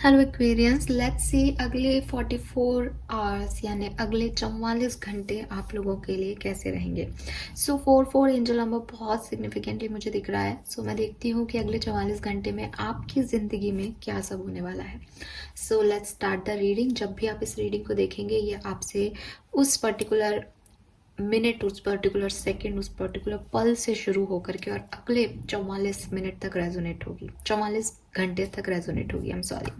Hello Aquarians, let's see अगले 44 hours यानी अगले 44 घंटे आप लोगों के लिए कैसे रहेंगे। सो 4 एंजल नंबर बहुत सिग्निफिकेंटली मुझे दिख रहा है। सो मैं देखती हूँ कि अगले 44 घंटे में आपकी ज़िंदगी में क्या सब होने वाला है। So let's start the reading. जब भी आप इस रीडिंग को देखेंगे ये आपसे उस पर्टिकुलर मिनट, उस पर्टिकुलर सेकंड, उस पर्टिकुलर पल से शुरू होकर के और अगले 44 मिनट तक रेजोनेट होगी, 44 घंटे तक रेजोनेट होगी। आई am sorry.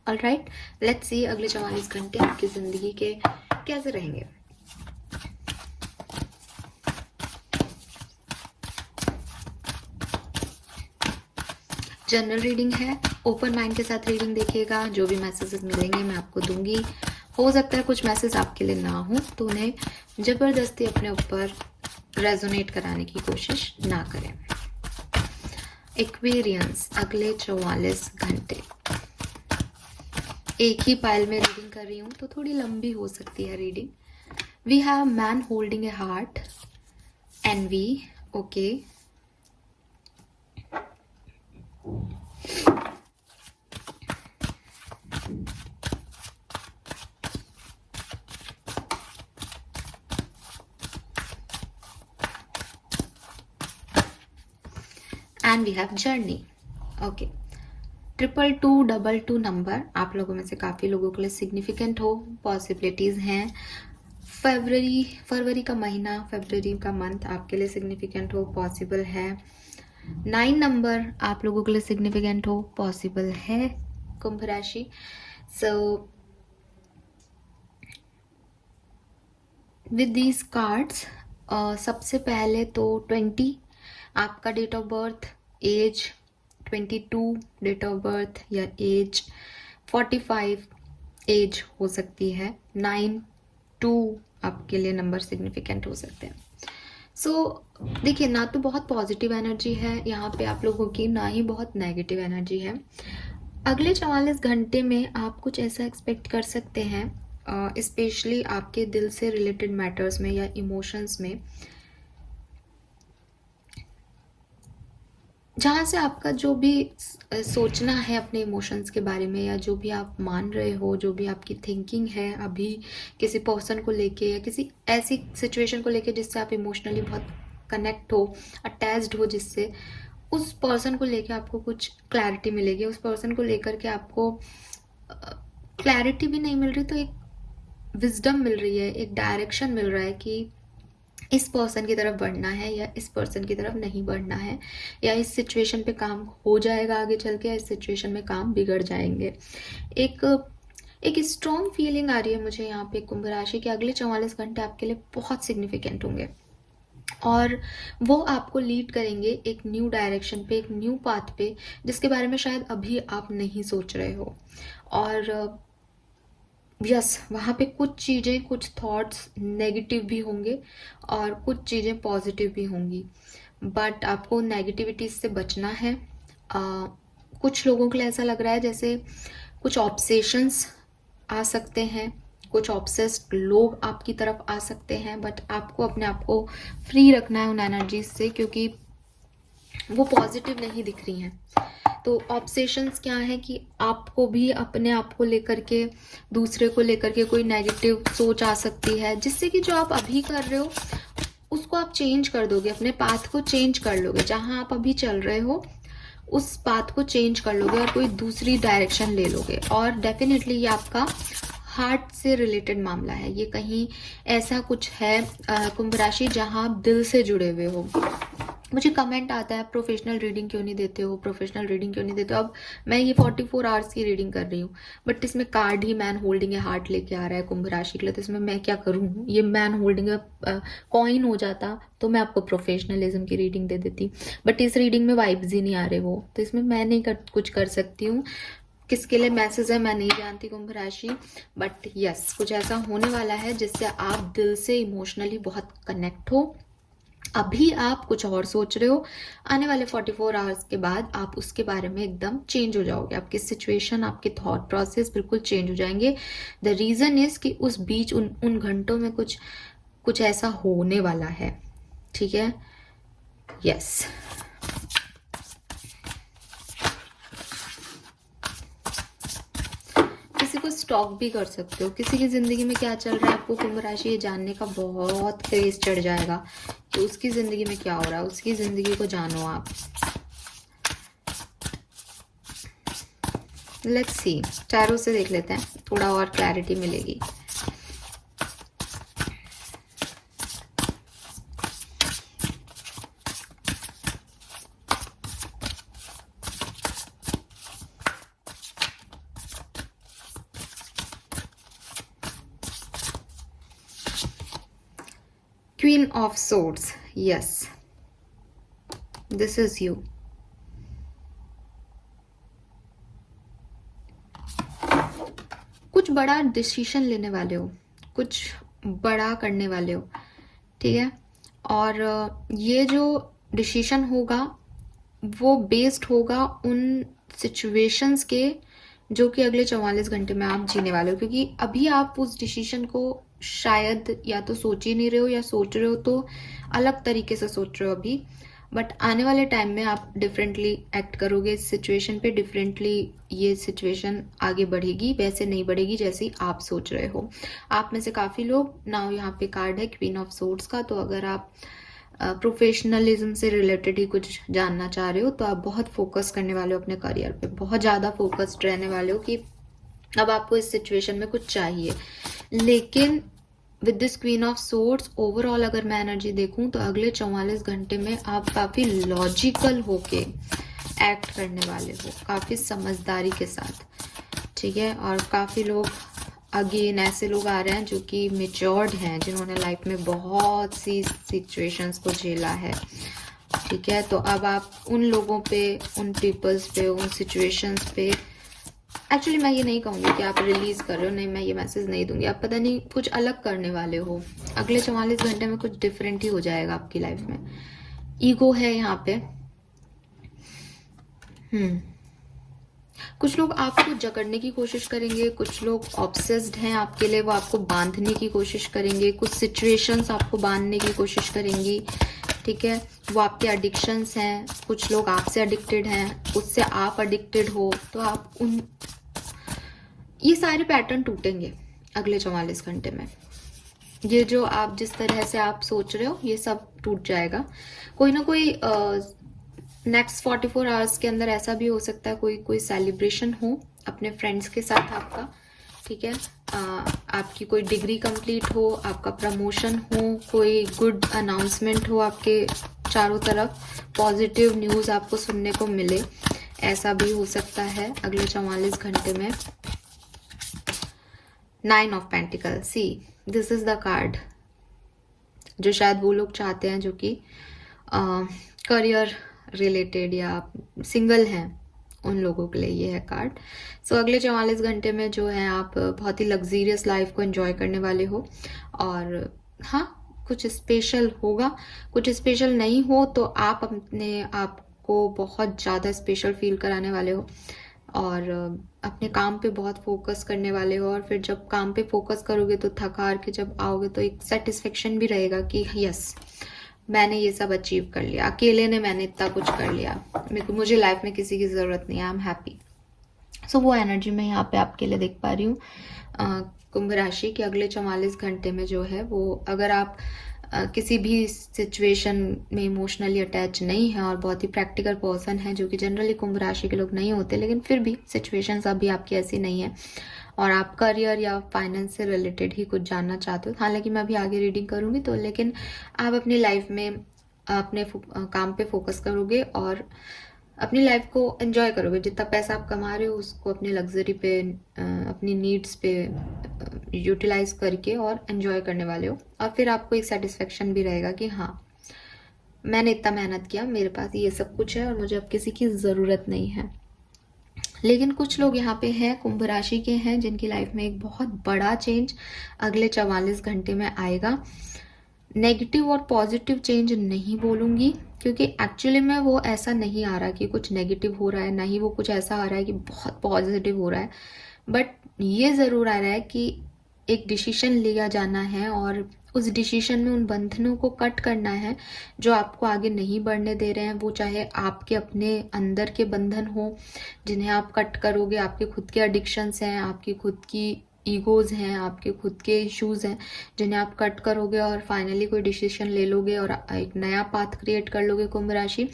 Alright, let's see अगले 44 घंटे आपकी ज़िंदगी के कैसे रहेंगे। जनरल रीडिंग है, ओपन माइंड के साथ रीडिंग देखिएगा। जो भी मैसेजेस मिलेंगे मैं आपको दूंगी। हो सकता है कुछ मैसेज आपके लिए ना हो तो उन्हें ज़बरदस्ती अपने ऊपर रेजोनेट कराने की कोशिश ना करें। एक्वेरियंस, अगले 44 घंटे एक ही पाइल में रीडिंग कर रही हूँ तो थोड़ी लंबी हो सकती है reading. We have man holding a heart, envy, okay. And we have journey, okay. 222 number आप लोगों में से काफ़ी लोगों के लिए सिग्निफिकेंट हो, पॉसिबिलिटीज़ हैं। फरवरी का महीना, फरवरी का मंथ आपके लिए सिग्निफिकेंट हो, पॉसिबल है। 9 नंबर आप लोगों के लिए सिग्निफिकेंट हो, पॉसिबल है, कुंभ राशि। सो विद दीज कार्ड्स सबसे पहले तो 20 आपका date of birth, age 22 date of birth या एज 45 एज हो सकती है। 9, 2 आपके लिए नंबर सिग्निफिकेंट हो सकते हैं। सो देखिए, ना तो बहुत पॉजिटिव एनर्जी है यहाँ पे आप लोगों की, ना ही बहुत नेगेटिव एनर्जी है। अगले 44 घंटे में आप कुछ ऐसा एक्सपेक्ट कर सकते हैं, स्पेशली आपके दिल से रिलेटेड मैटर्स में या इमोशंस में, जहाँ से आपका जो भी सोचना है अपने इमोशंस के बारे में, या जो भी आप मान रहे हो, जो भी आपकी थिंकिंग है अभी किसी पर्सन को लेके या किसी ऐसी सिचुएशन को लेके जिससे आप इमोशनली बहुत कनेक्ट हो, अटैच्ड हो, जिससे उस पर्सन को लेके आपको कुछ क्लैरिटी मिलेगी। उस पर्सन को लेकर के आपको क्लैरिटी भी नहीं मिल रही तो एक विजडम मिल रही है, एक डायरेक्शन मिल रहा है कि इस पर्सन की तरफ बढ़ना है या इस पर्सन की तरफ नहीं बढ़ना है, या इस सिचुएशन पे काम हो जाएगा आगे चल के, या इस सिचुएशन में काम बिगड़ जाएंगे। एक स्ट्रॉन्ग फीलिंग आ रही है मुझे यहाँ पे कुंभ राशि के अगले 44 घंटे आपके लिए बहुत सिग्निफिकेंट होंगे और वो आपको लीड करेंगे एक न्यू डायरेक्शन पे, एक न्यू पाथ पे, जिसके बारे में शायद अभी आप नहीं सोच रहे हो। और यस, वहाँ पे कुछ चीज़ें, कुछ थॉट्स नेगेटिव भी होंगे और कुछ चीज़ें पॉजिटिव भी होंगी, बट आपको नेगेटिविटी से बचना है। कुछ लोगों के लिए ऐसा लग रहा है जैसे कुछ ऑब्सेशंस आ सकते हैं, कुछ ऑब्सेस्ड लोग आपकी तरफ आ सकते हैं, बट आपको अपने आप को फ्री रखना है उन एनर्जीज से, क्योंकि वो पॉजिटिव नहीं दिख रही हैं। तो ऑब्सेशंस क्या है कि आपको भी अपने आप को लेकर के, दूसरे को लेकर के कोई नेगेटिव सोच आ सकती है, जिससे कि जो आप अभी कर रहे हो उसको आप चेंज कर दोगे, अपने पाथ को चेंज कर लोगे। जहां आप अभी चल रहे हो उस पाथ को चेंज कर लोगे और कोई दूसरी डायरेक्शन ले लोगे। और डेफिनेटली ये आपका हार्ट से रिलेटेड मामला है। ये कहीं ऐसा कुछ है कुंभ राशि जहां आप दिल से जुड़े हुए हो। मुझे कमेंट आता है प्रोफेशनल रीडिंग क्यों नहीं देते हो, प्रोफेशनल रीडिंग क्यों नहीं देते हो। अब मैं ये 44 आवर्स की रीडिंग कर रही हूँ, बट इसमें card he man holding a heart लेके आ रहा है कुंभ राशि के लिए, तो इसमें मैं क्या करूँ। ये मैन होल्डिंग ए कॉइन हो जाता तो मैं आपको प्रोफेशनलिज्म की रीडिंग दे देती, बट इस रीडिंग में वाइब्स ही नहीं आ रहे वो, तो इसमें मैं नहीं कुछ कर सकती हूँ। किसके लिए मैसेज है मैं नहीं जानती कुंभ राशि, बट यस, कुछ ऐसा होने वाला है जिससे आप दिल से इमोशनली बहुत कनेक्ट हो। अभी आप कुछ और सोच रहे हो, आने वाले 44 आवर्स के बाद आप उसके बारे में एकदम चेंज हो जाओगे। आपकी सिचुएशन, आपके थॉट प्रोसेस बिल्कुल चेंज हो जाएंगे। द रीजन इज कि उस बीच उन घंटों में कुछ ऐसा होने वाला है, ठीक है। यस, किसी को स्टॉक भी कर सकते हो, किसी की ज़िंदगी में क्या चल रहा है आपको कुंभ राशि ये जानने का बहुत क्रेज चढ़ जाएगा कि उसकी ज़िंदगी में क्या हो रहा है, उसकी ज़िंदगी को जानो आप। लेट्स सी, टैरो से देख लेते हैं, थोड़ा और क्लैरिटी मिलेगी। Queen of Swords, yes, this is you. कुछ बड़ा डिसीजन लेने वाले हो, कुछ बड़ा करने वाले हो, ठीक है। और ये जो डिसीजन होगा वो बेस्ड होगा उन सिचुएशंस के जो कि अगले 44 घंटे में आप जीने वाले हो, क्योंकि अभी आप उस डिसीजन को शायद या तो सोच ही नहीं रहे हो या सोच रहे हो तो अलग तरीके से सोच रहे हो अभी, बट आने वाले टाइम में आप डिफरेंटली एक्ट करोगे इस सिचुएशन पे, डिफरेंटली ये सिचुएशन आगे बढ़ेगी, वैसे नहीं बढ़ेगी जैसे आप सोच रहे हो। आप में से काफ़ी लोग, नाउ यहाँ पे कार्ड है क्वीन ऑफ सोर्ड्स का, तो अगर आप प्रोफेशनलिज्म से रिलेटेड ही कुछ जानना चाह रहे हो तो आप बहुत फोकस करने वाले हो अपने करियर पे, बहुत ज़्यादा फोकस्ड रहने वाले हो कि अब आपको इस सिचुएशन में कुछ चाहिए। लेकिन with this queen of swords overall अगर मैं एनर्जी देखूं तो अगले 44 घंटे में आप काफ़ी लॉजिकल होके एक्ट करने वाले हो, काफ़ी समझदारी के साथ, ठीक है। और काफ़ी लोग अगेन ऐसे लोग आ रहे हैं जो कि मेच्योर्ड हैं, जिन्होंने लाइफ में बहुत सी सिचुएशंस को झेला है, ठीक है। तो अब आप उन लोगों पे, उन पीपल्स पे, उन सिचुएशंस पे, एक्चुअली मैं ये नहीं कहूँगी कि आप रिलीज कर रहे हो, नहीं, मैं ये मैसेज नहीं दूंगी, आप पता नहीं कुछ अलग करने वाले हो। अगले 44 घंटे में कुछ डिफरेंट ही हो जाएगा आपकी लाइफ में। ईगो है यहाँ पे, कुछ लोग आपको जकड़ने की कोशिश करेंगे, कुछ लोग ऑब्सेस्ड हैं आपके लिए, वो आपको बांधने की कोशिश करेंगे, कुछ सिचुएशंस आपको बांधने की कोशिश करेंगी, ठीक है। वो आपके एडिक्शंस हैं, कुछ लोग आपसे एडिक्टेड हैं, उससे आप एडिक्टेड हो, तो आप उन, ये सारे पैटर्न टूटेंगे अगले 44 घंटे में। ये जो आप जिस तरह से आप सोच रहे हो ये सब टूट जाएगा। कोई ना कोई नेक्स्ट 44 आवर्स के अंदर ऐसा भी हो सकता है कोई सेलिब्रेशन हो अपने फ्रेंड्स के साथ आपका, ठीक है। आपकी कोई डिग्री कंप्लीट हो, आपका प्रमोशन हो, कोई गुड अनाउंसमेंट हो, आपके चारों तरफ पॉजिटिव न्यूज़ आपको सुनने को मिले, ऐसा भी हो सकता है अगले 44 घंटे में। 9 of pentacle, see this is the card जो शायद वो लोग चाहते हैं जो कि करियर रिलेटेड या सिंगल हैं, उन लोगों के लिए ये है कार्ड। सो अगले 44 घंटे में जो है आप बहुत ही लग्जीरियस लाइफ को एंजॉय करने वाले हो। और हाँ, कुछ स्पेशल होगा, कुछ स्पेशल नहीं हो तो आप अपने आप को बहुत ज़्यादा स्पेशल फील कराने वाले हो और अपने काम पे बहुत फोकस करने वाले हो। और फिर जब काम पे फोकस करोगे तो थक हार के जब आओगे तो एक सेटिस्फेक्शन भी रहेगा कि यस, मैंने ये सब अचीव कर लिया, अकेले ने मैंने इतना कुछ कर लिया, मुझे लाइफ में किसी की ज़रूरत नहीं है, आई एम हैप्पी। सो वो एनर्जी मैं यहाँ पे आपके लिए देख पा रही हूँ कुंभ राशि के अगले 44 घंटे में जो है वो, अगर आप किसी भी सिचुएशन में इमोशनली अटैच नहीं है और बहुत ही प्रैक्टिकल पर्सन है, जो कि जनरली कुंभ राशि के लोग नहीं होते, लेकिन फिर भी सिचुएशंस अभी आपकी ऐसी नहीं है और आप करियर या फाइनेंस से रिलेटेड ही कुछ जानना चाहते हो, हालांकि मैं अभी आगे रीडिंग करूंगी तो, लेकिन आप अपनी लाइफ में अपने काम पे फोकस करोगे और अपनी लाइफ को एंजॉय करोगे। जितना पैसा आप कमा रहे हो उसको अपनी लग्जरी पे, अपनी नीड्स पे यूटिलाइज करके और एंजॉय करने वाले हो। और फिर आपको एक सेटिस्फेक्शन भी रहेगा कि हाँ, मैंने इतना मेहनत किया, मेरे पास ये सब कुछ है और मुझे अब किसी की ज़रूरत नहीं है। लेकिन कुछ लोग यहाँ पे हैं, कुंभ राशि के हैं, जिनकी लाइफ में एक बहुत बड़ा चेंज अगले 44 घंटे में आएगा। नेगेटिव और पॉजिटिव चेंज नहीं बोलूँगी, क्योंकि एक्चुअली में वो ऐसा नहीं आ रहा कि कुछ नेगेटिव हो रहा है, ना ही वो कुछ ऐसा आ रहा है कि बहुत पॉजिटिव हो रहा है। बट ये ज़रूर आ रहा है कि एक डिसीजन लिया जाना है और उस डिसीजन में उन बंधनों को कट करना है जो आपको आगे नहीं बढ़ने दे रहे हैं। वो चाहे आपके अपने अंदर के बंधन हो जिन्हें आप कट करोगे, आपके खुद के एडिक्शंस हैं, आपकी खुद की ईगोज हैं, आपके खुद के इश्यूज हैं जिन्हें आप कट करोगे और फाइनली कोई डिसीजन ले लोगे और एक नया पाथ क्रिएट कर लोगे कुंभ राशि।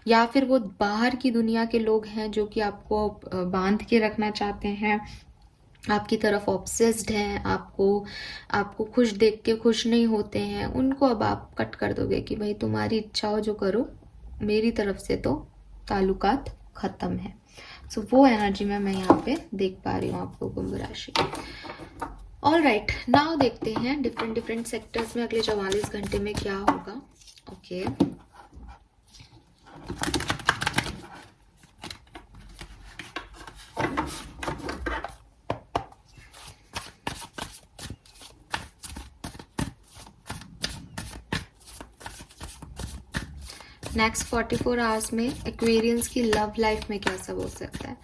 या फिर वो बाहर की दुनिया के लोग हैं जो कि आपको बांध के रखना चाहते हैं, आपकी तरफ ऑब्सेस्ड हैं, आपको खुश देख के खुश नहीं होते हैं, उनको अब आप कट कर दोगे कि भाई तुम्हारी इच्छा हो जो करो, मेरी तरफ से तो ताल्लुकात खत्म है। सो वो एनर्जी में मैं यहाँ पे देख पा रही हूँ आपको कुंभ राशि। ऑल राइट, नाउ देखते हैं डिफरेंट सेक्टर्स में अगले 44 घंटे में क्या होगा। ओके नेक्स्ट 44 आवर्स में एक्वेरियंस की लव लाइफ में क्या सब हो सकता है।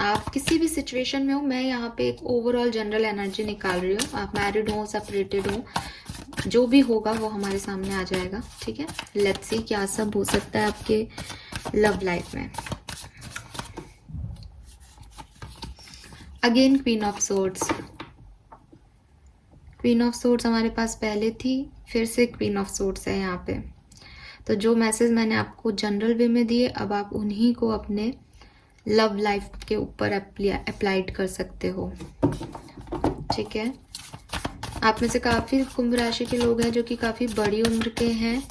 आप किसी भी सिचुएशन में हो, मैं यहाँ पे एक ओवरऑल जनरल एनर्जी निकाल रही हूँ। आप मैरिड हो, सेपरेटेड हो, जो भी होगा वो हमारे सामने आ जाएगा, ठीक है। लेट्स सी क्या सब हो सकता है आपके लव लाइफ में। Again queen of swords. Queen of swords हमारे पास पहले थी, फिर से क्वीन ऑफ सोर्ड्स है यहाँ पे। तो जो मैसेज मैंने आपको जनरल वे में दिए, अब आप उन्हीं को अपने लव लाइफ के ऊपर अप्लाइड कर सकते हो, ठीक है। आप में से काफ़ी कुंभ राशि के लोग हैं जो कि काफ़ी बड़ी उम्र के हैं,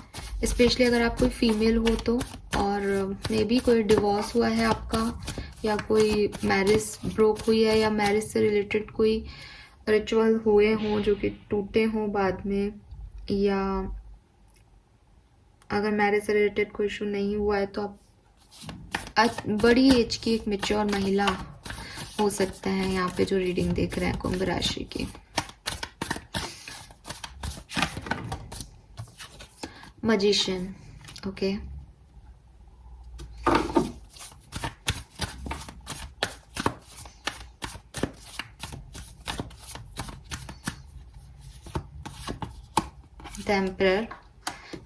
स्पेशली अगर आप कोई फीमेल हो तो, और मे बी कोई डिवोर्स हुआ है आपका, या कोई मैरिज ब्रोक हुई है, या मैरिज से रिलेटेड कोई रिचुअल हुए हों जो कि टूटे हों बाद में, या अगर मैरिज से रिलेटेड कोई इशू नहीं हुआ है तो आप बड़ी एज की एक मैच्योर महिला हो सकता है यहाँ पे जो रीडिंग देख रहे हैं कुंभ राशि की। Magician, okay. The emperor,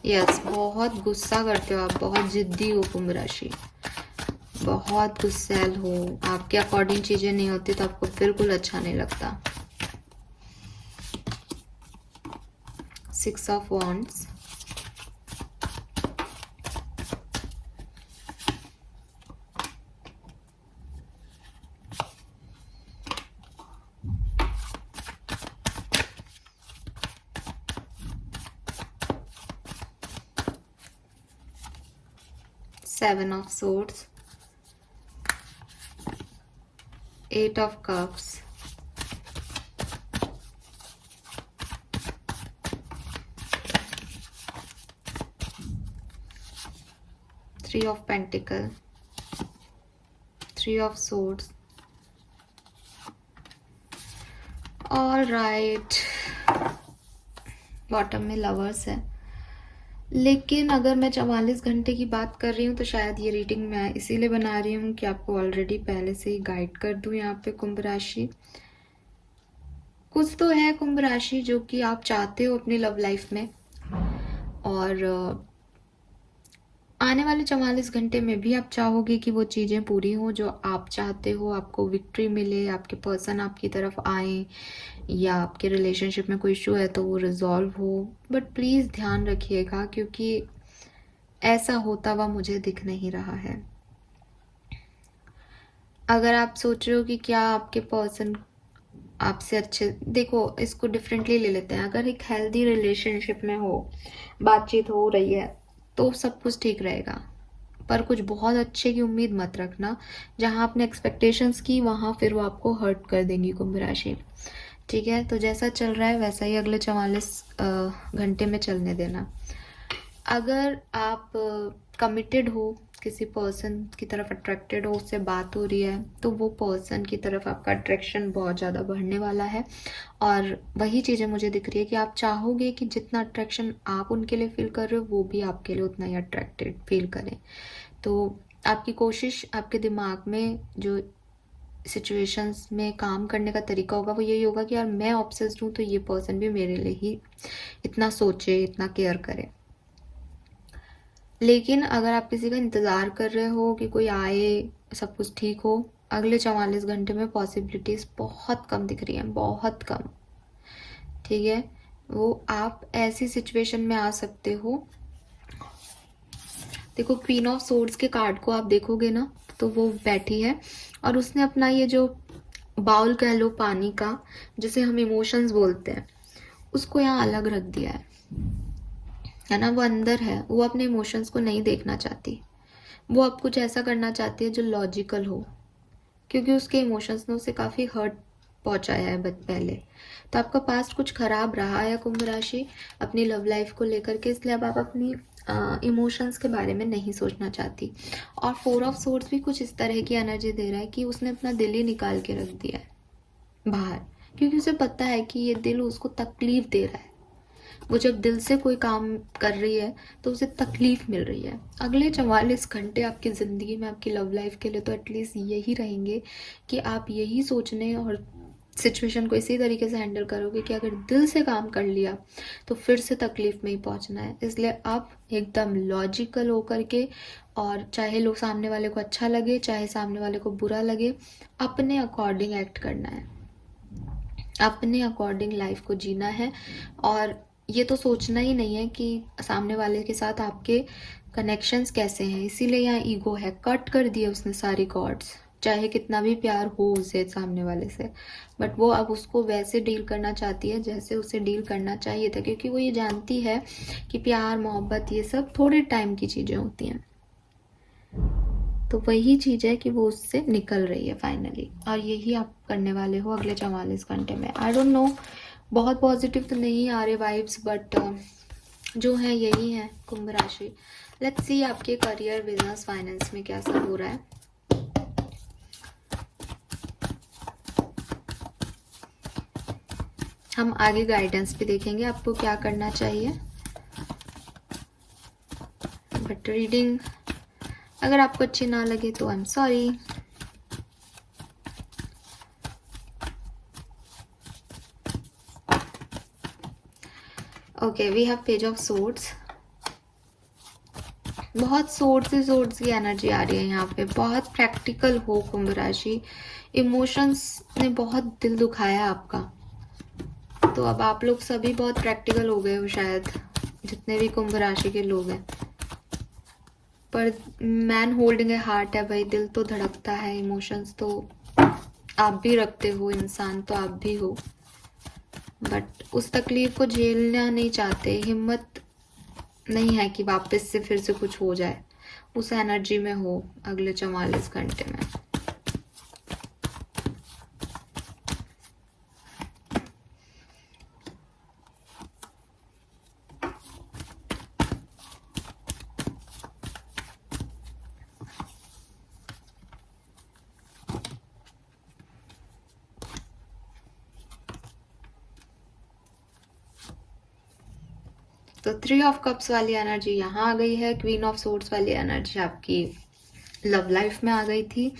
yes, बहुत गुस्सा करते हो आप, बहुत जिद्दी हो कुंभ राशि, बहुत गुस्सैल हो, आपके अकॉर्डिंग चीजें नहीं होती तो आपको बिल्कुल अच्छा नहीं लगता। 6 of wands, seven of swords, 8 of cups, Three of Pentacles, 3 of Swords. All right, bottom में लवर्स है। लेकिन अगर मैं 44 घंटे की बात कर रही हूँ तो शायद ये रीडिंग मैं इसीलिए बना रही हूँ कि आपको ऑलरेडी पहले से ही गाइड कर दूँ यहाँ पे कुंभ राशि। कुछ तो है कुंभ राशि जो कि आप चाहते हो अपनी लव लाइफ में, और आने वाले 44 घंटे में भी आप चाहोगे कि वो चीज़ें पूरी हों जो आप चाहते हो, आपको विक्ट्री मिले, आपके पर्सन आपकी तरफ आए, या आपके रिलेशनशिप में कोई इशू है तो वो रिजॉल्व हो। बट प्लीज़ ध्यान रखिएगा क्योंकि ऐसा होता हुआ मुझे दिख नहीं रहा है। अगर आप सोच रहे हो कि क्या आपके पर्सन आपसे अच्छे, देखो इसको डिफरेंटली ले लेते हैं। अगर एक हेल्दी रिलेशनशिप में हो, बातचीत हो रही है तो सब कुछ ठीक रहेगा, पर कुछ बहुत अच्छे की उम्मीद मत रखना। जहां आपने एक्सपेक्टेशंस की वहां फिर वो आपको हर्ट कर देंगी कुंभ राशि, ठीक है। तो जैसा चल रहा है वैसा ही अगले 44 घंटे में चलने देना। अगर आप कमिटेड हो, किसी पर्सन की तरफ अट्रैक्टेड हो, उससे बात हो रही है, तो वो पर्सन की तरफ आपका अट्रैक्शन बहुत ज़्यादा बढ़ने वाला है। और वही चीज़ें मुझे दिख रही है कि आप चाहोगे कि जितना अट्रैक्शन आप उनके लिए फील कर रहे हो वो भी आपके लिए उतना ही अट्रैक्टेड फील करें। तो आपकी कोशिश, आपके दिमाग में जो सिचुएशंस में काम करने का तरीका होगा वो यही होगा कि यार मैं ऑब्सेस्ड हूँ तो ये पर्सन भी मेरे लिए ही इतना सोचे, इतना केयर करे। लेकिन अगर आप किसी का इंतज़ार कर रहे हो कि कोई आए, सब कुछ ठीक हो, अगले 44 घंटे में पॉसिबिलिटीज़ बहुत कम दिख रही हैं, बहुत कम। ठीक है, वो आप ऐसी सिचुएशन में आ सकते हो। देखो क्वीन ऑफ सोर्ड्स के कार्ड को आप देखोगे ना तो वो बैठी है और उसने अपना ये जो बाउल कह लो पानी का, जिसे हम इमोशंस बोलते हैं, उसको यहाँ अलग रख दिया है ना। वो अंदर है, वो अपने इमोशंस को नहीं देखना चाहती। वो अब कुछ ऐसा करना चाहती है जो लॉजिकल हो, क्योंकि उसके इमोशंस ने उसे काफ़ी हर्ट पहुंचाया है पहले। तो आपका पास्ट कुछ खराब रहा है कुंभ राशि अपनी लव लाइफ को लेकर के, इसलिए अब आप अपनी इमोशंस के बारे में नहीं सोचना चाहती। और 4 ऑफ सोर्ड्स भी कुछ इस तरह की एनर्जी दे रहा है कि उसने अपना दिल ही निकाल के रख दिया है बाहर, क्योंकि उसे पता है कि ये दिल उसको तकलीफ दे रहा है। वो जब दिल से कोई काम कर रही है तो उसे तकलीफ मिल रही है। अगले 44 घंटे आपकी ज़िंदगी में आपकी लव लाइफ के लिए तो एटलीस्ट यही रहेंगे कि आप यही सोचने और सिचुएशन को इसी तरीके से हैंडल करोगे कि अगर दिल से काम कर लिया तो फिर से तकलीफ में ही पहुंचना है। इसलिए आप एकदम लॉजिकल होकर के, और चाहे लोग सामने वाले को अच्छा लगे चाहे सामने वाले को बुरा लगे, अपने अकॉर्डिंग एक्ट करना है, अपने अकॉर्डिंग लाइफ को जीना है। और ये तो सोचना ही नहीं है कि सामने वाले के साथ आपके कनेक्शंस कैसे हैं। इसीलिए यहाँ ईगो है, कट कर दिए उसने सारी कॉर्ड्स, चाहे कितना भी प्यार हो उसे सामने वाले से, बट वो अब उसको वैसे डील करना चाहती है जैसे उसे डील करना चाहिए था, क्योंकि वो ये जानती है कि प्यार मोहब्बत ये सब थोड़े टाइम की चीज़ें होती हैं। तो वही चीज़ है कि वो उससे निकल रही है फाइनली, और यही आप करने वाले हो अगले 44 घंटे में। आई डोंट नो, बहुत पॉजिटिव तो नहीं आ रहे वाइब्स, बट जो है यही है कुंभ राशि। लेट्स सी आपके करियर, बिजनेस, फाइनेंस में क्या सब हो रहा है। हम आगे गाइडेंस भी देखेंगे आपको क्या करना चाहिए, बट रीडिंग अगर आपको अच्छी ना लगे तो I am sorry. Okay, we have page of swords. बहुत सोर्ड्स की एनर्जी आ रही है यहाँ पे। बहुत प्रैक्टिकल हो कुंभ राशि, इमोशंस ने बहुत दिल दुखाया आपका, तो अब आप लोग सभी बहुत प्रैक्टिकल हो गए हो शायद, जितने भी कुंभ राशि के लोग हैं। पर मैन होल्डिंग ए हार्ट है भाई, दिल तो धड़कता है, इमोशंस तो आप भी रखते हो, इंसान तो आप भी हो, बट उस तकलीफ को झेलना नहीं चाहते, हिम्मत नहीं है कि वापस से फिर से कुछ हो जाए। उस एनर्जी में हो अगले 44 घंटे में। तो 3 ऑफ कप्स वाली एनर्जी यहाँ आ गई है, क्वीन ऑफ सोर्ड्स वाली एनर्जी आपकी लव लाइफ में आ गई थी।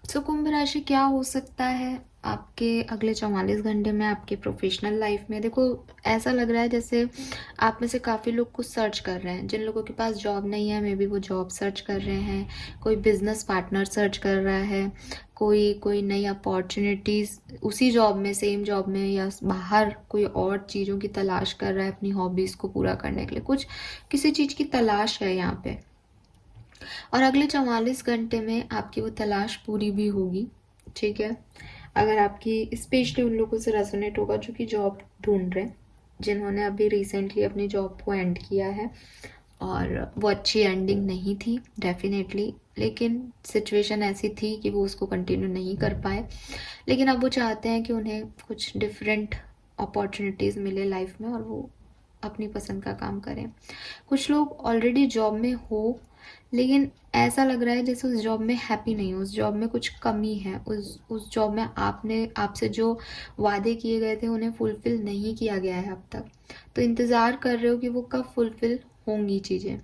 तो कुंभ राशि क्या हो सकता है आपके अगले 44 घंटे में आपके प्रोफेशनल लाइफ में। देखो ऐसा लग रहा है जैसे आप में से काफ़ी लोग कुछ सर्च कर रहे हैं। जिन लोगों के पास जॉब नहीं है मे बी वो जॉब सर्च कर रहे हैं, कोई बिजनेस पार्टनर सर्च कर रहा है, कोई नई अपॉर्चुनिटीज़ उसी जॉब में, सेम जॉब में या बाहर कोई और चीज़ों की तलाश कर रहा है अपनी हॉबीज़ को पूरा करने के लिए। कुछ किसी चीज़ की तलाश है यहाँ पे, और अगले 44 घंटे में आपकी वो तलाश पूरी भी होगी। ठीक है, अगर आपकी स्पेशली उन लोगों से रेजोनेट होगा जो कि जॉब ढूंढ रहे हैं, जिन्होंने अभी रिसेंटली अपनी जॉब को एंड किया है और वो अच्छी एंडिंग नहीं थी डेफिनेटली, लेकिन सिचुएशन ऐसी थी कि वो उसको कंटिन्यू नहीं कर पाए। लेकिन अब वो चाहते हैं कि उन्हें कुछ डिफरेंट अपॉर्चुनिटीज़ मिले लाइफ में और वो अपनी पसंद का काम करें। कुछ लोग ऑलरेडी जॉब में हो, लेकिन ऐसा लग रहा है जैसे उस जॉब में हैप्पी नहीं हो, उस जॉब में कुछ कमी है, उस जॉब में आपसे जो वादे किए गए थे उन्हें फुलफिल नहीं किया गया है अब तक। तो इंतज़ार कर रहे हो कि वो कब फुलफिल होंगी चीज़ें।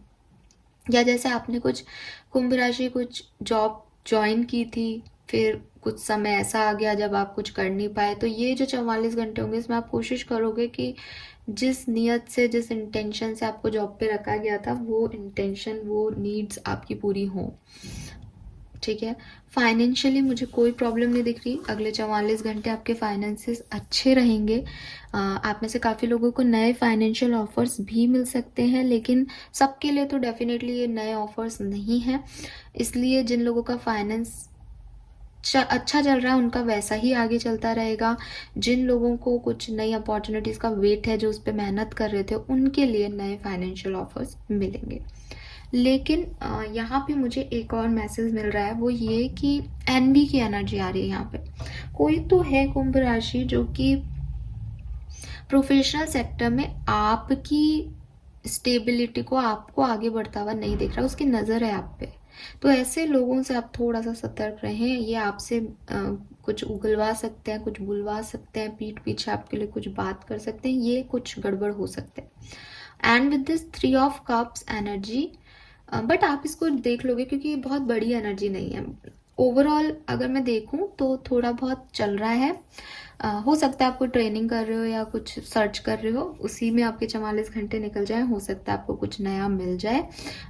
या जैसे आपने कुछ कुंभ राशि कुछ जॉब ज्वाइन की थी, फिर कुछ समय ऐसा आ गया जब आप कुछ कर नहीं पाए, तो ये जो 44 घंटे होंगे इसमें आप कोशिश करोगे कि जिस नियत से, जिस इंटेंशन से आपको जॉब पे रखा गया था, वो इंटेंशन, वो नीड्स आपकी पूरी हों। ठीक है। फाइनेंशियली मुझे कोई प्रॉब्लम नहीं दिख रही, अगले 44 घंटे आपके फाइनेंसेस अच्छे रहेंगे। आप में से काफ़ी लोगों को नए फाइनेंशियल ऑफर्स भी मिल सकते हैं, लेकिन सबके लिए तो डेफिनेटली ये नए ऑफर्स नहीं हैं। इसलिए जिन लोगों का फाइनेंस अच्छा चल रहा है उनका वैसा ही आगे चलता रहेगा। जिन लोगों को कुछ नई अपॉर्चुनिटीज़ का वेट है, जो उस पर मेहनत कर रहे थे, उनके लिए नए फाइनेंशियल ऑफर्स मिलेंगे। लेकिन यहाँ पे मुझे एक और मैसेज मिल रहा है, वो ये कि एनबी की एनर्जी आ रही है यहाँ पे। कोई तो है कुंभ राशि जो कि प्रोफेशनल सेक्टर में आपकी स्टेबिलिटी को, आपको आगे बढ़ता हुआ नहीं देख रहा, उसकी नज़र है आप पे। तो ऐसे लोगों से आप थोड़ा सा सतर्क रहें। ये आपसे कुछ उगलवा सकते हैं, कुछ बुलवा सकते हैं, पीठ पीछे आपके लिए कुछ बात कर सकते हैं, ये कुछ गड़बड़ हो सकते हैं। And with this 3 of cups energy, but आप इसको देख लोगे क्योंकि ये बहुत बड़ी एनर्जी नहीं है। ओवरऑल अगर मैं देखूं तो थोड़ा बहुत चल रहा है। हो सकता है आप कोई ट्रेनिंग कर रहे हो या कुछ सर्च कर रहे हो, उसी में आपके 44 घंटे निकल जाए, हो सकता है आपको कुछ नया मिल जाए।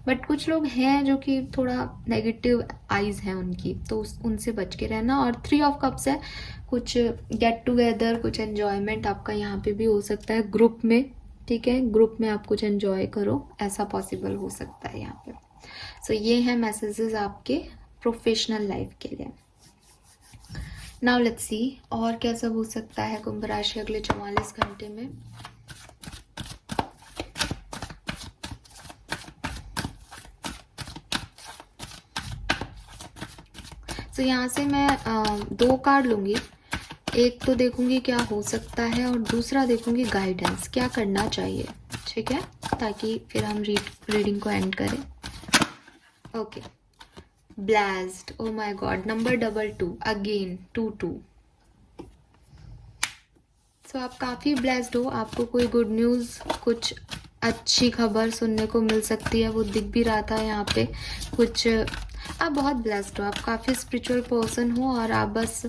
बट कुछ लोग हैं जो कि थोड़ा नेगेटिव आइज हैं उनकी, तो उनसे बच के रहना। और 3 ऑफ कप्स है, कुछ गेट टुगेदर, कुछ एन्जॉयमेंट आपका यहाँ पे भी हो सकता है ग्रुप में। ठीक है, ग्रुप में आप कुछ एंजॉय करो, ऐसा पॉसिबल हो सकता है यहाँ पे। सो ये है मैसेजेस आपके प्रोफेशनल लाइफ के लिए। नाउ लेट्स सी और क्या सब हो सकता है कुंभ राशि अगले 44 घंटे में। सो यहाँ से मैं 2 कार्ड लूंगी। एक तो देखूंगी क्या हो सकता है और दूसरा देखूंगी गाइडेंस, क्या करना चाहिए। ठीक है, ताकि फिर हम रीडिंग को एंड करें। Okay, blast, oh my God, number 22 again 22। सो आप काफ़ी ब्लेस्ड हो, आपको कोई गुड न्यूज़, कुछ अच्छी खबर सुनने को मिल सकती है, वो दिख भी रहा था यहाँ पे कुछ। आप बहुत ब्लेस्ड हो, आप काफ़ी स्पिरिचुअल पर्सन हो, और आप बस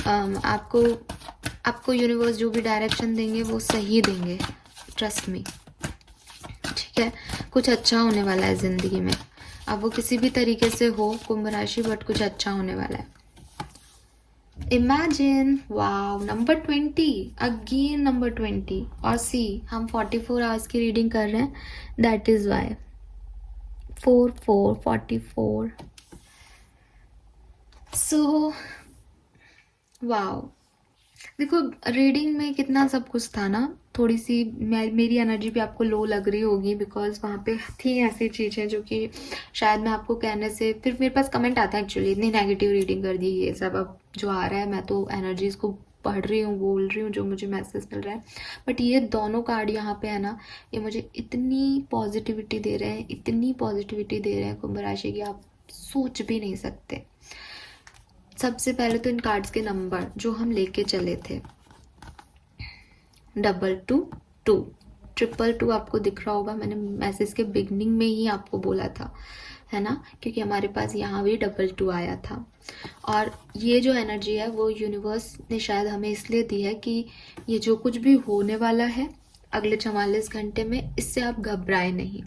आपको यूनिवर्स जो भी डायरेक्शन देंगे वो सही देंगे, ट्रस्ट मी। ठीक है, कुछ अच्छा होने वाला है ज़िंदगी में, अब वो किसी भी तरीके से हो कुंभ राशि, बट कुछ अच्छा होने वाला है। इमेजिन, वाव, नंबर 20 अगेन, नंबर 20। और सी, हम 44 आवर्स की रीडिंग कर रहे हैं, दैट इज वाई 44। सो वाव, देखो रीडिंग में कितना सब कुछ था ना। थोड़ी सी मेरी एनर्जी भी आपको लो लग रही होगी, बिकॉज वहाँ पे थी ऐसी चीज़ें जो कि शायद मैं आपको कहने से, फिर मेरे पास कमेंट आता है एक्चुअली, इतनी नेगेटिव रीडिंग कर दी ये सब। अब जो आ रहा है, मैं तो एनर्जीज को पढ़ रही हूँ, बोल रही हूँ, जो मुझे मैसेज मिल रहा है। बट ये दोनों कार्ड यहाँ पे है ना, ये मुझे इतनी पॉजिटिविटी दे रहे हैं, इतनी पॉजिटिविटी दे रहे हैं कुंभ राशि की, आप सोच भी नहीं सकते। सबसे पहले तो इन कार्ड्स के नंबर जो हम लेके चले थे, 222, 222 आपको दिख रहा होगा, मैंने मैसेज के बिगनिंग में ही आपको बोला था, है ना, क्योंकि हमारे पास यहाँ भी 22 आया था। और ये जो एनर्जी है वो यूनिवर्स ने शायद हमें इसलिए दी है कि ये जो कुछ भी होने वाला है अगले 44 घंटे में, इससे आप घबराए नहीं।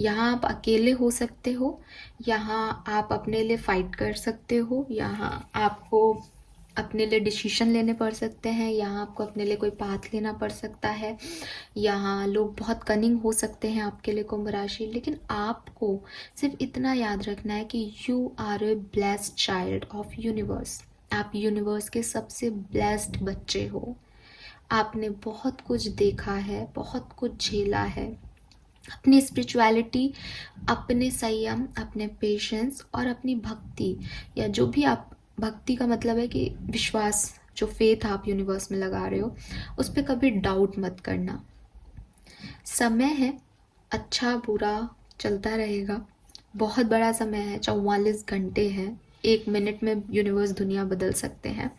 यहाँ आप अकेले हो सकते हो, यहाँ आप अपने लिए फाइट कर सकते हो, यहाँ आपको अपने लिए डिसीजन लेने पड़ सकते हैं, यहाँ आपको अपने लिए कोई पाथ लेना पड़ सकता है, यहाँ लोग बहुत कनिंग हो सकते हैं आपके लिए कुंभ राशि। लेकिन आपको सिर्फ इतना याद रखना है कि you are a blessed child of universe. आप यूनिवर्स के सबसे ब्लेस्ड बच्चे हो। आपने बहुत कुछ देखा है, बहुत कुछ झेला है, अपनी स्पिरिचुअलिटी, अपने संयम, अपने पेशेंस और अपनी भक्ति, या जो भी आप, भक्ति का मतलब है कि विश्वास, जो फेथ आप यूनिवर्स में लगा रहे हो, उस पर कभी डाउट मत करना। समय है, अच्छा बुरा चलता रहेगा, बहुत बड़ा समय है, 44 घंटे हैं, 1 मिनट में यूनिवर्स दुनिया बदल सकते हैं।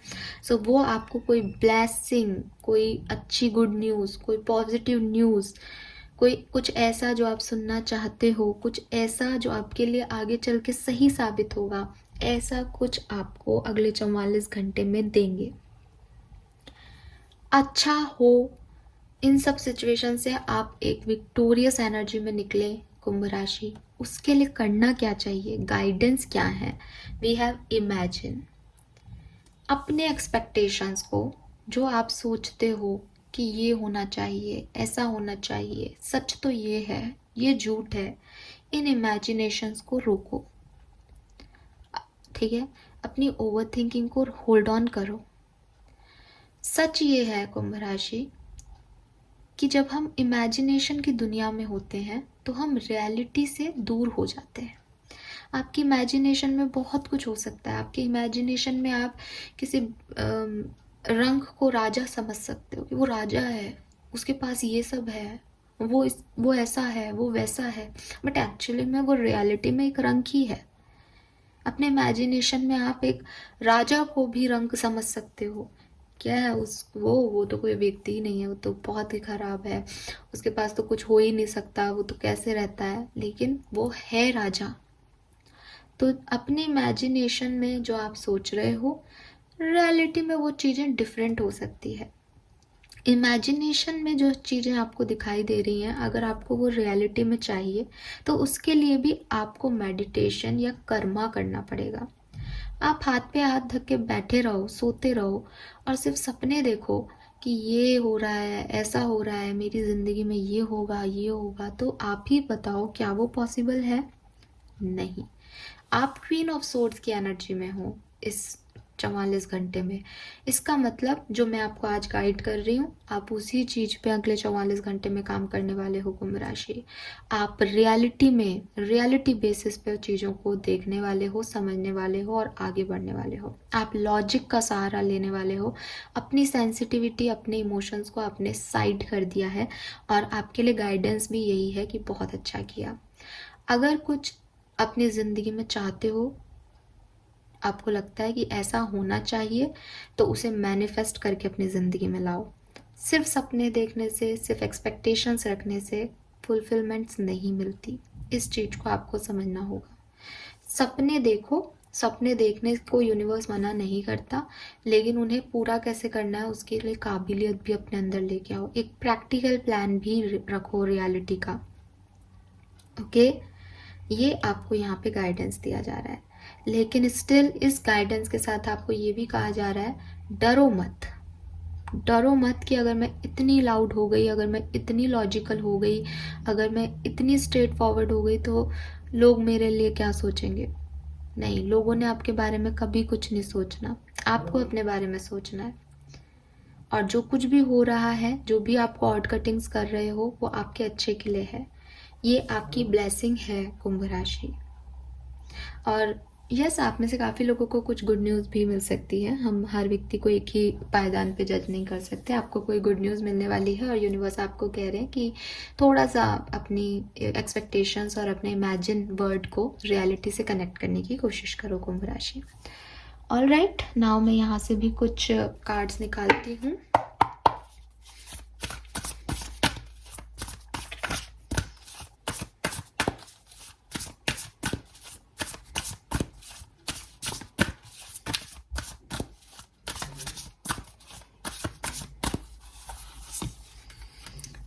सो वो आपको कोई ब्लेसिंग, कोई अच्छी गुड न्यूज़, कोई पॉजिटिव न्यूज़, कोई कुछ ऐसा जो आप सुनना चाहते हो, कुछ ऐसा जो आपके लिए आगे चल के सही साबित होगा, ऐसा कुछ आपको अगले 44 घंटे में देंगे। अच्छा हो, इन सब सिचुएशन से आप एक विक्टोरियस एनर्जी में निकले कुंभ राशि, उसके लिए करना क्या चाहिए, गाइडेंस क्या है? वी हैव इमेजिन अपने एक्सपेक्टेशंस को, जो आप सोचते हो कि ये होना चाहिए, ऐसा होना चाहिए, सच तो ये है, ये झूठ है, इन इमेजिनेशंस को रोको। ठीक है, अपनी ओवर थिंकिंग को होल्ड ऑन करो। सच ये है कुंभ राशि कि जब हम इमेजिनेशन की दुनिया में होते हैं तो हम रियलिटी से दूर हो जाते हैं। आपकी इमेजिनेशन में बहुत कुछ हो सकता है। आपके इमेजिनेशन में आप किसी रंग को राजा समझ सकते हो कि वो राजा है, उसके पास ये सब है, वो ऐसा है, वो वैसा है, बट एक्चुअली में वो रियलिटी में एक रंग ही है। अपने इमेजिनेशन में आप एक राजा को भी रंग समझ सकते हो। क्या है वो तो कोई व्यक्ति ही नहीं है, वो तो बहुत ही खराब है, उसके पास तो कुछ हो ही नहीं सकता, वो तो कैसे रहता है, लेकिन वो है राजा। तो अपने इमेजिनेशन में जो आप सोच रहे हो, रियलिटी में वो चीज़ें डिफरेंट हो सकती है। इमेजिनेशन में जो चीज़ें आपको दिखाई दे रही हैं, अगर आपको वो रियलिटी में चाहिए तो उसके लिए भी आपको मेडिटेशन या कर्मा करना पड़ेगा। आप हाथ पे हाथ धक के बैठे रहो, सोते रहो और सिर्फ सपने देखो कि ये हो रहा है, ऐसा हो रहा है, मेरी ज़िंदगी में ये होगा, ये होगा, तो आप ही बताओ क्या वो पॉसिबल है? नहीं। आप क्वीन ऑफ सोर्ड्स की एनर्जी में हो इस 44 घंटे में। इसका मतलब जो मैं आपको आज गाइड कर रही हूँ, आप उसी चीज़ पे अगले 44 घंटे में काम करने वाले हो कुंभ राशि। आप रियलिटी में, रियलिटी बेसिस पे चीज़ों को देखने वाले हो, समझने वाले हो और आगे बढ़ने वाले हो। आप लॉजिक का सहारा लेने वाले हो। अपनी सेंसिटिविटी, अपने इमोशंस को आपने साइड कर दिया है और आपके लिए गाइडेंस भी यही है कि बहुत अच्छा किया। अगर कुछ अपनी ज़िंदगी में चाहते हो, आपको लगता है कि ऐसा होना चाहिए, तो उसे मैनिफेस्ट करके अपनी ज़िंदगी में लाओ। सिर्फ सपने देखने से, सिर्फ एक्सपेक्टेशंस रखने से फुलफिलमेंट्स नहीं मिलती। इस चीज़ को आपको समझना होगा। सपने देखो, सपने देखने को यूनिवर्स मना नहीं करता, लेकिन उन्हें पूरा कैसे करना है उसके लिए काबिलियत भी अपने अंदर लेके आओ। एक प्रैक्टिकल प्लान भी रखो रियलिटी का। ओके, ये आपको यहाँ पे गाइडेंस दिया जा रहा है, लेकिन स्टिल इस गाइडेंस के साथ आपको ये भी कहा जा रहा है, डरो मत। डरो मत कि अगर मैं इतनी लाउड हो गई, अगर मैं इतनी लॉजिकल हो गई, अगर मैं इतनी स्ट्रेट फॉरवर्ड हो गई तो लोग मेरे लिए क्या सोचेंगे। नहीं, लोगों ने आपके बारे में कभी कुछ नहीं सोचना, आपको अपने बारे में सोचना है। और जो कुछ भी हो रहा है, जो भी आप कॉर्ड कटिंग्स कर रहे हो, वो आपके अच्छे के लिए है। ये आपकी ब्लेसिंग है कुंभ राशि। और यस, आप में से काफ़ी लोगों को कुछ गुड न्यूज़ भी मिल सकती है। हम हर व्यक्ति को एक ही पायदान पे जज नहीं कर सकते। आपको कोई गुड न्यूज़ मिलने वाली है और यूनिवर्स आपको कह रहे हैं कि थोड़ा सा अपनी एक्सपेक्टेशंस और अपने इमेजिन वर्ल्ड को रियलिटी से कनेक्ट करने की कोशिश करो कुंभ राशि। ऑल राइट, नाउ मैं यहाँ से भी कुछ कार्ड्स निकालती हूँ।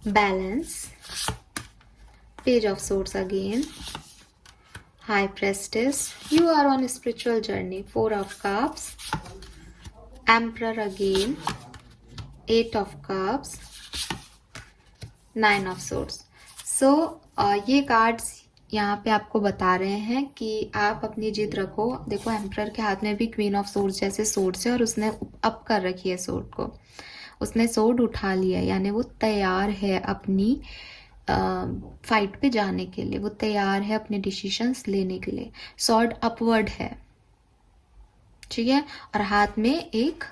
Balance, Page of Swords again, High Priestess, you are on a spiritual journey, 4 of Cups, Emperor again, 8 of Cups, 9 of Swords. So ये कार्ड्स यहाँ पे आपको बता रहे हैं कि आप अपनी जिद रखो। देखो, एम्परर के हाथ में भी क्वीन ऑफ सोर्ड्स जैसे सोर्ड्स है और उसने अप कर रखी है सोर्ड को, उसने सोर्ड उठा लिया है, यानी वो तैयार है अपनी फाइट पे जाने के लिए, वो तैयार है अपने डिसीजंस लेने के लिए। सॉर्ड अपवर्ड है, ठीक है, और हाथ में एक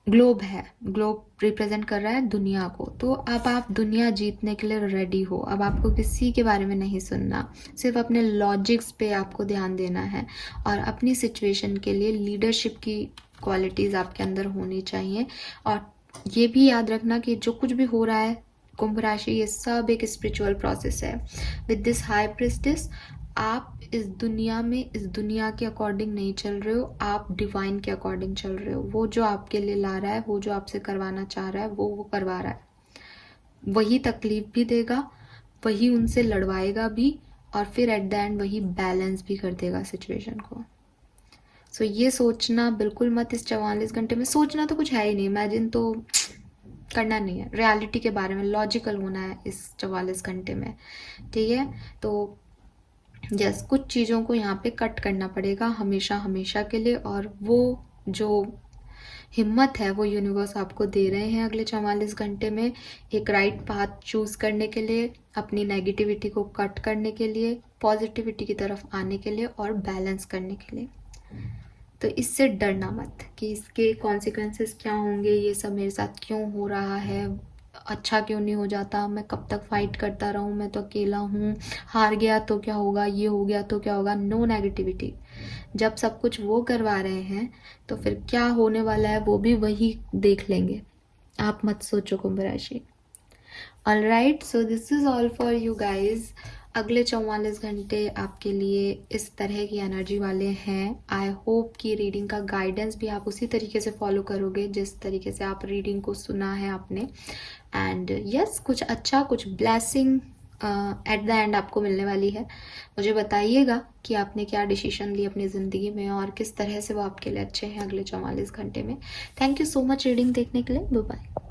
ग्लोब है, ग्लोब रिप्रेजेंट कर रहा है दुनिया को। तो अब आप दुनिया जीतने के लिए रेडी हो। अब आपको किसी के बारे में नहीं सुनना, सिर्फ अपने लॉजिक्स पे आपको ध्यान देना है और अपनी सिचुएशन के लिए लीडरशिप की क्वालिटीज़ आपके अंदर होनी चाहिए। और ये भी याद रखना कि जो कुछ भी हो रहा है कुंभ राशि, ये सब एक स्पिरिचुअल प्रोसेस है। विद दिस हाई प्रिस्टेस, आप इस दुनिया में इस दुनिया के अकॉर्डिंग नहीं चल रहे हो, आप डिवाइन के अकॉर्डिंग चल रहे हो। वो जो आपके लिए ला रहा है, वो जो आपसे करवाना चाह रहा है, वो करवा रहा है। वही तकलीफ भी देगा, वही उनसे लड़वाएगा भी, और फिर एट द एंड वही बैलेंस भी कर देगा सिचुएशन को। सो ये सोचना बिल्कुल मत इस 44 घंटे में। सोचना तो कुछ है ही नहीं, इमेजिन तो करना नहीं है, रियलिटी के बारे में लॉजिकल होना है इस 44 घंटे में, ठीक है। तो यस, कुछ चीज़ों को यहाँ पे कट करना पड़ेगा हमेशा हमेशा के लिए, और वो जो हिम्मत है वो यूनिवर्स आपको दे रहे हैं अगले 44 घंटे में, एक राइट पाथ चूज करने के लिए, अपनी नेगेटिविटी को कट करने के लिए, पॉजिटिविटी की तरफ आने के लिए, और बैलेंस करने के लिए। तो इससे डरना मत कि इसके कॉन्सिक्वेंसेस क्या होंगे, ये सब मेरे साथ क्यों हो रहा है, अच्छा क्यों नहीं हो जाता, मैं कब तक फाइट करता रहूं, मैं तो अकेला हूँ, हार गया तो क्या होगा, ये हो गया तो क्या होगा। No negativity. जब सब कुछ वो करवा रहे हैं तो फिर क्या होने वाला है वो भी वही देख लेंगे। आप मत सोचो कुंभ राशि। Alright, so this is all for you guys. अगले 44 घंटे आपके लिए इस तरह की एनर्जी वाले हैं। आई होप कि रीडिंग का गाइडेंस भी आप उसी तरीके से फॉलो करोगे जिस तरीके से आप रीडिंग को सुना है आपने। एंड यस, कुछ अच्छा, कुछ ब्लेसिंग एट द एंड आपको मिलने वाली है। मुझे बताइएगा कि आपने क्या डिसीजन ली अपनी ज़िंदगी में और किस तरह से वो आपके लिए अच्छे हैं अगले 44 घंटे में। Thank you so much reading देखने के लिए। Bye bye.